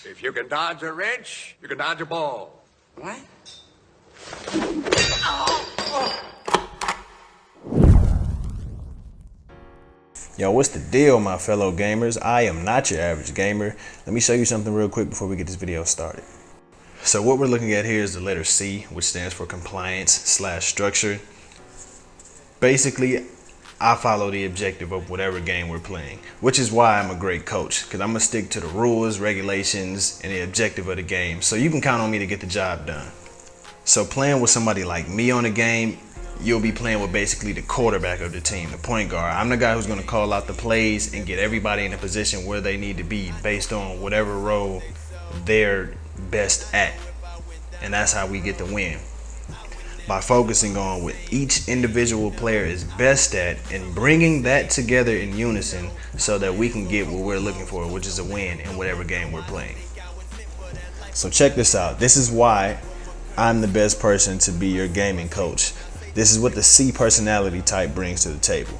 If you can dodge a wrench, you can dodge a ball. What? Yo, what's the deal, my fellow gamers? I am not your average gamer. Let me show you something real quick before we get this video started. So what we're looking at here is the letter C, which stands for compliance/structure. Basically, I follow the objective of whatever game we're playing, which is why I'm a great coach, because I'm gonna stick to the rules, regulations, and the objective of the game. So you can count on me to get the job done. So playing with somebody like me on the game, you'll be playing with basically the quarterback of the team, the point guard. I'm the guy who's gonna call out the plays and get everybody in a position where they need to be based on whatever role they're best at. And that's how we get the win. By focusing on what each individual player is best at and bringing that together in unison so that we can get what we're looking for, which is a win in whatever game we're playing. So check this out. This is why I'm the best person to be your gaming coach. This is what the C personality type brings to the table.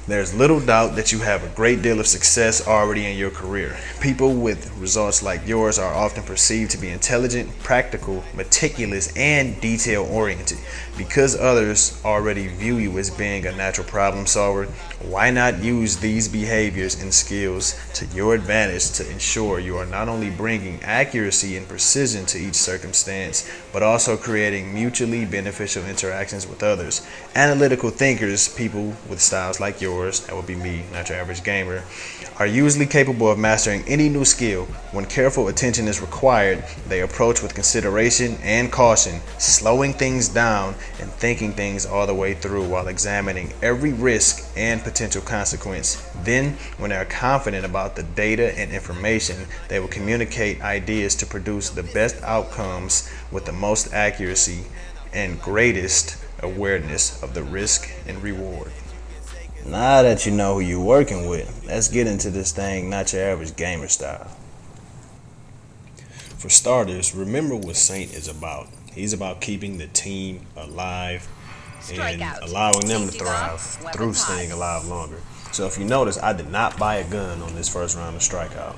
There's little doubt that you have a great deal of success already in your career. People with results like yours are often perceived to be intelligent, practical, meticulous, and detail-oriented. Because others already view you as being a natural problem solver, why not use these behaviors and skills to your advantage to ensure you are not only bringing accuracy and precision to each circumstance, but also creating mutually beneficial interactions with others. Analytical thinkers, people with styles like yours, that would be me, not your average gamer, are usually capable of mastering any new skill. When careful attention is required, they approach with consideration and caution, slowing things down and thinking things all the way through while examining every risk and potential consequence. Then, when they are confident about the data and information, they will communicate ideas to produce the best outcomes with the most accuracy and greatest awareness of the risk and reward. Now that you know who you're working with, let's get into this thing, not your average gamer style. For starters, remember what Saint is about. He's about keeping the team alive and allowing them to thrive through staying alive longer. So if you notice, I did not buy a gun on this first round of Strikeout.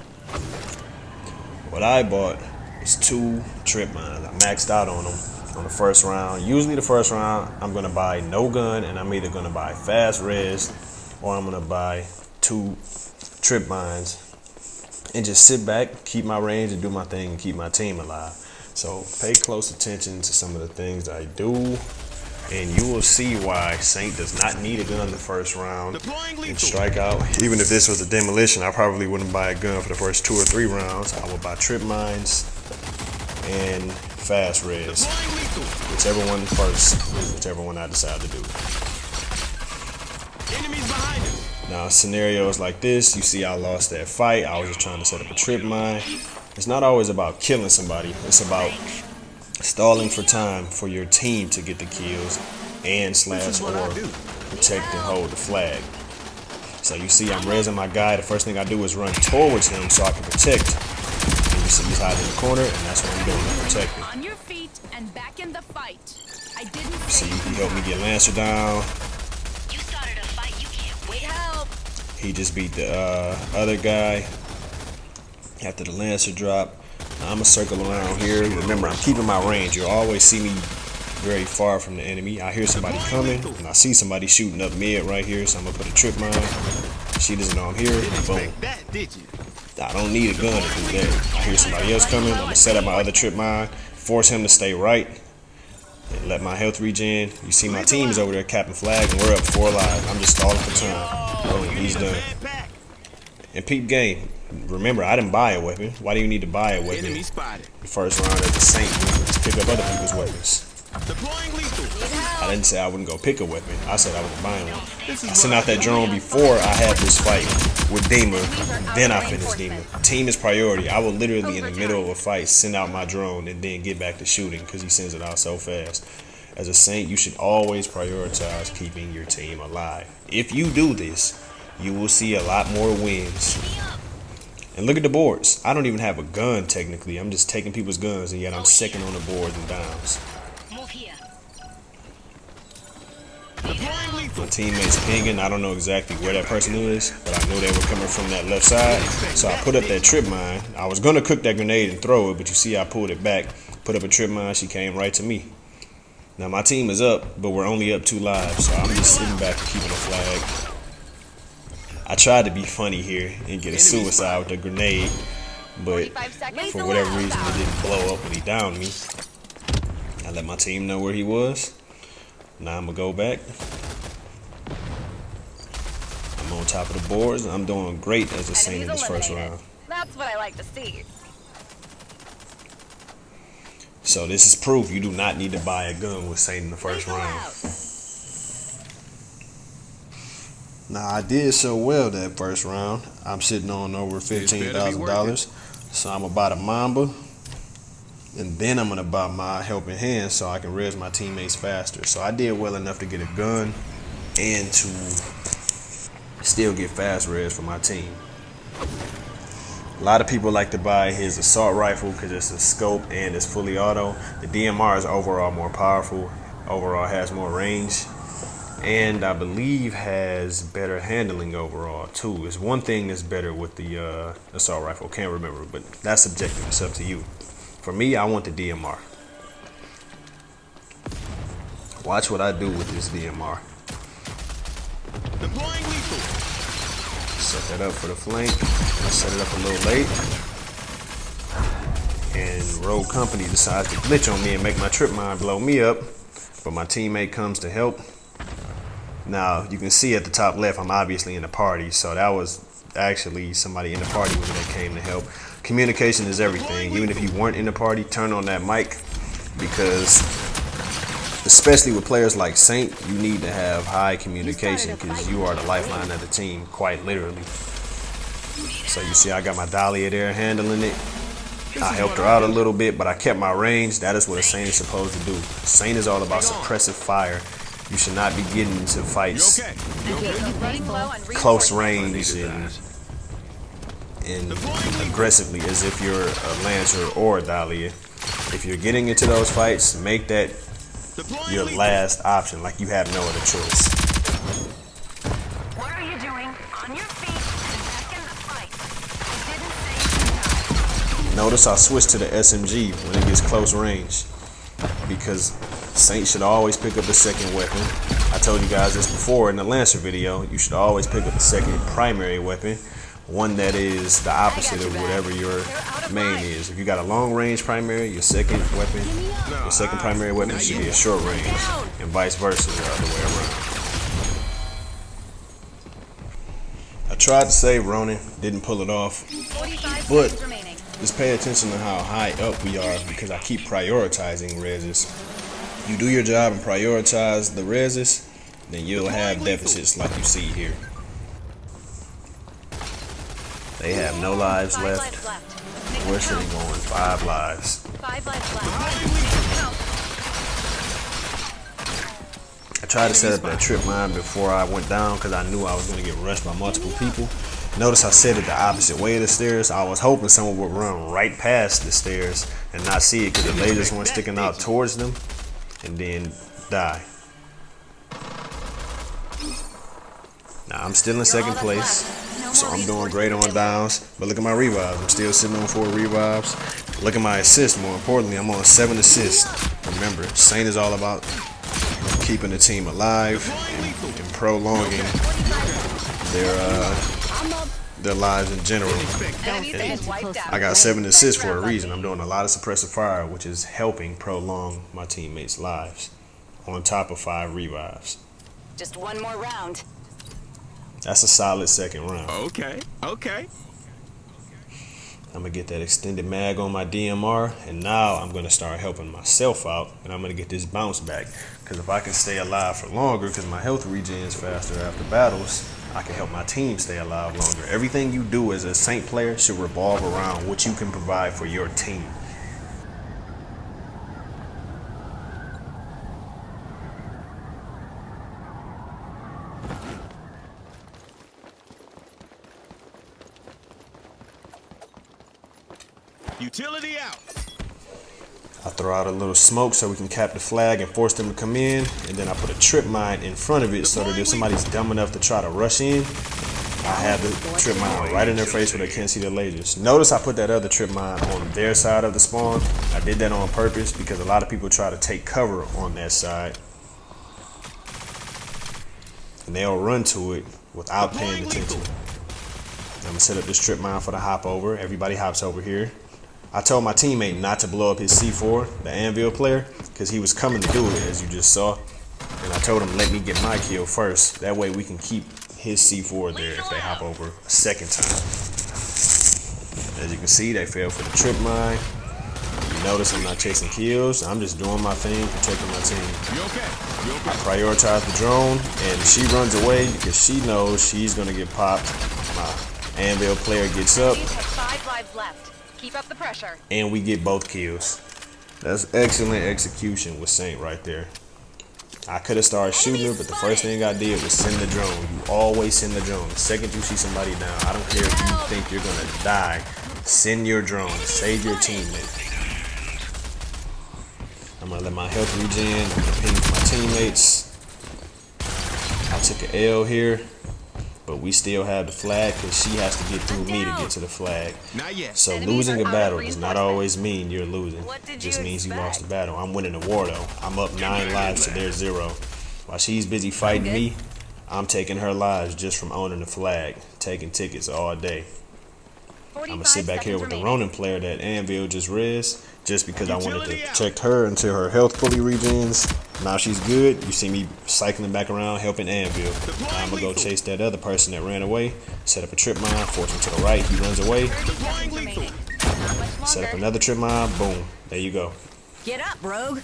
What I bought was 2 trip mines. I maxed out on them on the first round. Usually the first round, I'm going to buy no gun, and I'm either going to buy fast res or I'm going to buy 2 trip mines and just sit back, keep my range, and do my thing and keep my team alive. So pay close attention to some of the things I do, and you will see why Saint does not need a gun the first round and Strikeout. Even if this was a demolition, I probably wouldn't buy a gun for the first 2 or 3 rounds. I would buy trip mines and fast res, whichever one first, whichever one I decide to do. Now, scenarios like this, you see I lost that fight. I was just trying to set up a trip mine. It's not always about killing somebody. It's about stalling for time for your team to get the kills and slash or protect and hold the flag. So you see I'm raising my guy. The first thing I do is run towards him so I can protect. And you see he's hiding in the corner, and that's what I'm doing, I'm protecting. On your feet and back in the fight. I didn't See, he helped me get Lancer down. You started a fight, you can't wait. Help! He just beat the other guy after the Lancer drop. Now I'm gonna circle around here. Remember, I'm keeping my range. You'll always see me very far from the enemy. I hear somebody coming, and I see somebody shooting up mid right here, so I'm gonna put a trip mine. She doesn't know I'm here. Boom. I don't need a gun to do that. I hear somebody else coming. I'm gonna set up my other trip mine, force him to stay right, and let my health regen. You see my team is over there capping flag, and we're up 4 lives. I'm just stalling for time. Boom, he's done. And peep game. Remember, I didn't buy a weapon. Why do you need to buy a weapon the first round as a Saint to pick up other people's weapons? I didn't say I wouldn't go pick a weapon. I said I wasn't buying one. I sent out that drone before I had this fight with Dima. Then I finished Dima. Team is priority. I will literally, in the middle of a fight, send out my drone and then get back to shooting because he sends it out so fast. As a Saint, you should always prioritize keeping your team alive. If you do this, you will see a lot more wins. And look at the boards. I don't even have a gun technically. I'm just taking people's guns, and yet I'm second on the boards and downs. Move here. My teammates pinging. I don't know exactly where that person is, but I knew they were coming from that left side. So I put up that trip mine. I was gonna cook that grenade and throw it, but you see I pulled it back, put up a trip mine. She came right to me. Now my team is up, but we're only up 2 lives, so I'm just sitting back and keeping a flag. I tried to be funny here and get a suicide with the grenade, but for whatever reason it didn't blow up when he downed me. I let my team know where he was. Now I'm gonna go back. I'm on top of the boards and I'm doing great as a Saint in this first round. That's what I like to see. So this is proof you do not need to buy a gun with Saint in the first round. Now I did so well that first round. I'm sitting on over $15,000. So I'm gonna buy the Mamba. And then I'm gonna buy my helping hand so I can res my teammates faster. So I did well enough to get a gun and to still get fast res for my team. A lot of people like to buy his assault rifle because it's a scope and it's fully auto. The DMR is overall more powerful, overall has more range, and I believe has better handling overall too. It's one thing that's better with the assault rifle, can't remember, but that's subjective, it's up to you. For me, I want the DMR. Watch what I do with this DMR. Deploying lethal. Set that up for the flank. I set it up a little late. And Rogue Company decides to glitch on me and make my trip mine blow me up. But my teammate comes to help. Now, you can see at the top left, I'm obviously in the party. So that was actually somebody in the party with me that came to help. Communication is everything. Even if you weren't in the party, turn on that mic. Because especially with players like Saint, you need to have high communication because you are the lifeline of the team, quite literally. So you see I got my Dahlia there handling it. I helped her out a little bit, but I kept my range. That is what a Saint is supposed to do. Saint is all about suppressive fire. You should not be getting into fights close range and aggressively as if you're a Lancer or a Dahlia. If you're getting into those fights, make that your last option, like you have no other choice. What are you doing? On your feet and back in the fight. I didn't say. Notice I switched to the SMG when it gets close range because Saint should always pick up the second weapon. I told you guys this before in the Lancer video. You should always pick up the second primary weapon, one that is the opposite of whatever your main is. If you got a long range primary, your second weapon, your second primary weapon should be a short range, and vice versa the other way around. I tried to save Ronin, didn't pull it off, but just pay attention to how high up we are because I keep prioritizing reses. You do your job and prioritize the reses, then you'll have deficits like you see here. They have no lives left. We're sitting on 5 lives. 5 lives left. I tried to set up that trip mine before I went down because I knew I was going to get rushed by multiple people. Notice I set it the opposite way of the stairs. I was hoping someone would run right past the stairs and not see it because the lasers weren't sticking out towards them and then die. Now I'm still in second place, so I'm doing great on downs. But look at my revives. I'm still sitting on 4 revives. Look at my assists. More importantly, I'm on 7 assists. Remember, Saint is all about keeping the team alive and prolonging their lives in general. And I got 7 assists for a reason. I'm doing a lot of suppressive fire, which is helping prolong my teammates' lives on top of 5 revives. Just one more round. That's a solid second round. Okay. I'm gonna get that extended mag on my DMR, and now I'm gonna start helping myself out, and I'm gonna get this bounce back. Because if I can stay alive for longer, because my health regens faster after battles, I can help my team stay alive longer. Everything you do as a Saint player should revolve around what you can provide for your team. Utility out. I throw out a little smoke so we can cap the flag and force them to come in. And then I put a trip mine in front of it so that if somebody's dumb enough to try to rush in, I have the trip mine right in their face where they can't see the lasers. Notice I put that other trip mine on their side of the spawn. I did that on purpose because a lot of people try to take cover on that side. And they'll run to it without paying attention. I'm gonna set up this trip mine for the hop over. Everybody hops over here. I told my teammate not to blow up his C4, the Anvil player, because he was coming to do it, as you just saw. And I told him let me get my kill first. That way we can keep his C4 there if they hop over a second time. As you can see, they fell for the trip mine. You notice I'm not chasing kills. I'm just doing my thing, protecting my team. I prioritize the drone, and she runs away because she knows she's gonna get popped. My Anvil player gets up. You have 5 lives left. Keep up the pressure. And we get both kills. That's excellent execution with Saint right there. I could have started shooting her, but the first thing I did was send the drone. You always send the drone. The second you see somebody down, I don't care if you think you're gonna die, send your drone. Save your teammate. I'm gonna let my health regen. I'm gonna ping my teammates. I took an L here, but we still have the flag because she has to get through me to get to the flag. So losing a battle does not always mean you're losing. It just means you lost the battle. I'm winning the war though. I'm up 9 lives to their 0. While she's busy fighting me, I'm taking her lives just from owning the flag, taking tickets all day. I'm gonna sit back here with the Ronin player that Anvil just res, just because I wanted to protect her until her health fully regens. Now she's good. You see me cycling back around helping Anvil. Now I'm gonna go chase that other person that ran away, set up a trip mine, force him to the right, he runs away. Set up another trip mine, boom, there you go. Get up, rogue.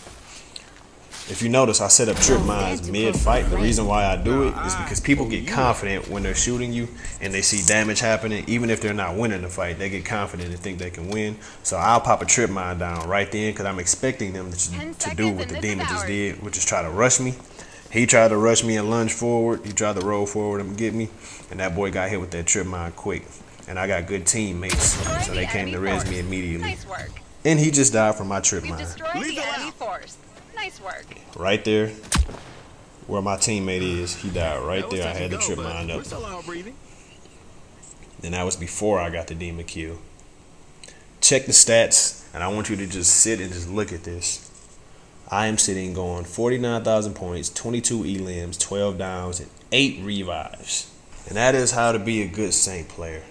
If you notice, I set up trip mines mid-fight. The reason why I do it is because people get confident when they're shooting you and they see damage happening. Even if they're not winning the fight, they get confident and think they can win. So I'll pop a trip mine down right then because I'm expecting them to do what the demon just did, which is try to rush me. He tried to rush me and lunge forward. He tried to roll forward and get me. And that boy got hit with that trip mine quick. And I got good teammates, so they came to res me immediately. Nice work. And he just died from my trip mine. Destroy the enemy force. Nice work. Right there, where my teammate is, he died right there. I had the trip lined up. And that was before I got the demon kill. Check the stats, and I want you to just sit and just look at this. I am sitting going 49,000 points, 22 elims, 12 downs, and 8 revives. And that is how to be a good Saint player.